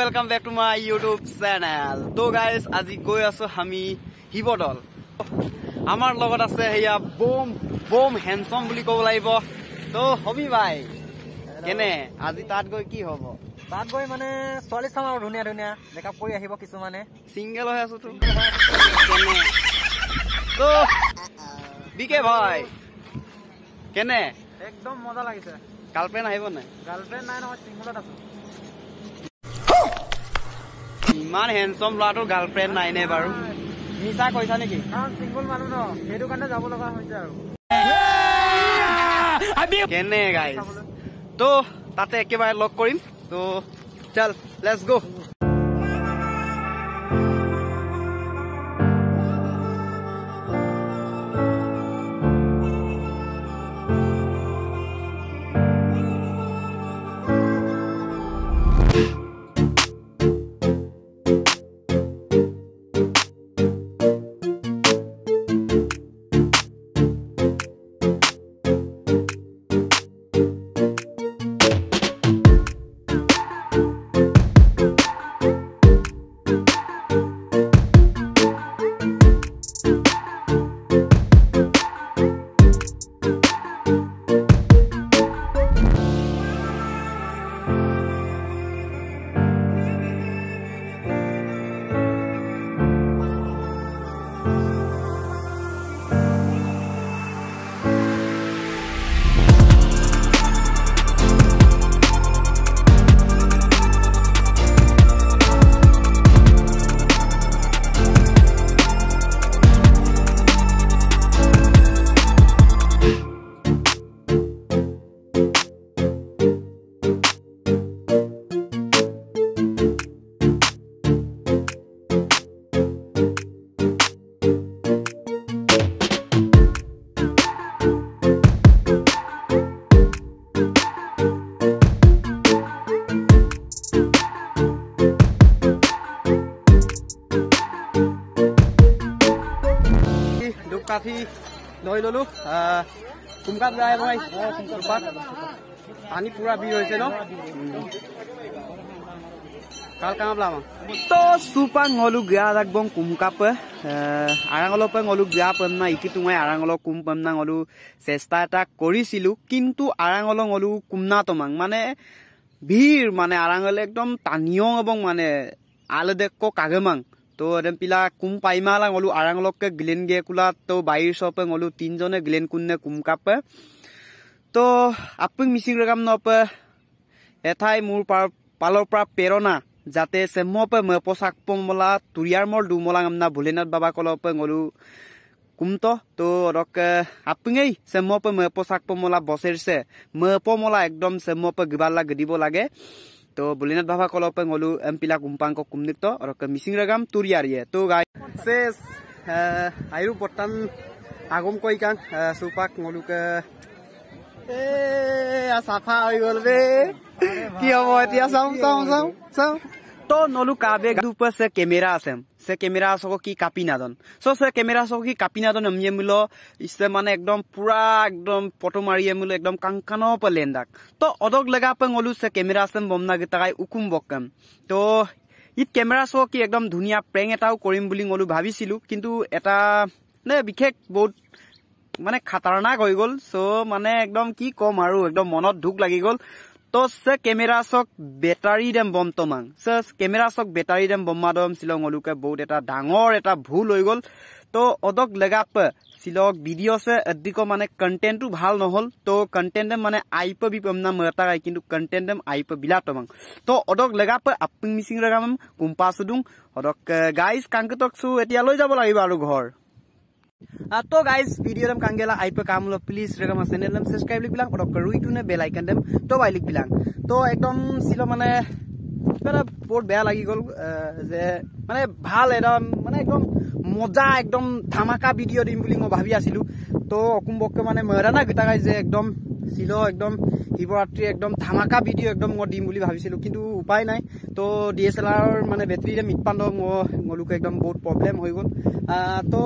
welcome back to my YouTube channel. So guys, আজি গৈ আছো আমি হিবদল আমাৰ লগত আছে হেয়া বম হ্যান্ডসাম বুলি কব লাগিব তো হবি ভাই কেনে আজি তাত গৈ কি হ'ব তাত গৈ মানে 40 সাম আৰু ধুনিয়া ধুনিয়া মেকআপ কৰি আহিব কিছু মানে সিঙ্গেল হৈ আছো তো তো বিকে ভাই কেনে একদম মজা লাগিছে গার্লফ্রেন্ড আহিব নাই গার্লফ্রেন্ড নাই নহয় সিঙ্গেলত আছো ইমান হ্যান্ডসাম লাটো গার্লফ্রেন্ড নাই নে বাৰু মিছা কৈছা নেকি কাৰণ সিঙ্গল মানুহ ন হেতু কাৰণে যাব লগা হৈছে আৰু কেনে গাইস তো তাতে একেবাৰে লক কৰিম তো চল লেটস গো কাফি লৈ ললো কুমকাপ যায় ভাই কুমকাপ পানী পুৰা বি হৈছে ন কাল কাম লামা তো সুপাং হলু গিয়া লাগবং কুমকাপ আৰাঙলপ হলু গিয়া পম না ইকি তুমাই আৰাঙল কুম পম না হলু চেষ্টা এটা কৰিছিলো কিন্তু আৰাঙল হলু কুমনা তমাং মানে ভিৰ মানে আৰাঙলে একদম টানিয়ং এবং মানে আলদেক কাগেমাং तो एदम पिला कुम पाइमाला ngolu arangolok ke glen ge kula to bair shop ngolu tin jone glen kunne kum kap to apung mising regam no pe ethai mur palor pra perona jate semmo pe me posak pomla turiar mol du molang amna bhulenat baba kolo pe ngolu kumto to rok apungei semmo pe me posak pomla boserse me pomola ekdom semmo pe gibala gedibo lage तो बुलिनाथ बाबा कलो पे ngolu एमपिला कुम्पांग को कुमनिक तो और missing रगाम तुरियारिये तो गाय cess आयु पटन आगम कोई कांग सुपाक ngolu के ए साफा होई गल बे की हो एतिया साउ तो नलु काबे ऊपर से कैमरा आसेम से कैमरा सको की कापी नादन सो से कैमरा सको की कापी नादन हमये मिलो इससे माने एकदम पूरा एकदम फोटो मारिये मिलो एकदम कांकानो पर लेंदाक तो अदक लगा पे ngolu से कैमरा आसेम बमना गताय उकुम बकम तो इ कैमरा सको की एकदम धुनिया प्रेंग एटाও কৰিম বুলি ngolu ভাবিছিলু কিন্তু এটা নে বিশেষ বহুত মানে খাতাৰনাক হৈ গল সো মানে একদম কি কম আৰু একদম মনত দুখ লাগি গল तो से कैमरा सक बेटारी डेम बम तमांग से कैमरा सक बेटारी डेम बम्मादम सिलंग ओलुके बहुत एटा डांगर एटा भूल হৈ গল तो अदक लगाप सिलक वीडियो से अधिक माने कंटेंट तो ভাল নহল तो कंटेंट माने आइप बि पमना मता गाय किंतु कंटेंट आइप बिला तमांग तो अदक लगाप अपिंग मिसिंग रगाम कुम्पा सुदुं अदक गाइस कांगतक सु एतिया লৈ যাব লাগিব আৰু ঘৰ तो गाइस वीडियो दम कांगेला आइप कामलो प्लीज रेगाम चैनल दम सब्सक्राइब लिख बिलां और करुइटु ने बेल आइकन दम तो बाइ लिख बिलां तो एकदम सिलो माने बेरा बहुत बेया लागि गल जे माने ভাল एकदम माने एकदम मजा एकदम धमाका वीडियो दिम बुली म भाबी आसिलु तो अकुमबक माने मराना गटा गाय जे एकदम सिलो एकदम শিৱৰাত্ৰি একদম ধামাকা ভিডিও একদম মই দিম বুলি ভাবিছিলো কিন্তু উপায় নাই তো ডিএসএলআর মানে ব্যাটাৰিৰে মিটপান্দ মই গলুক একদম বহুত প্ৰবলেম হৈ গল তো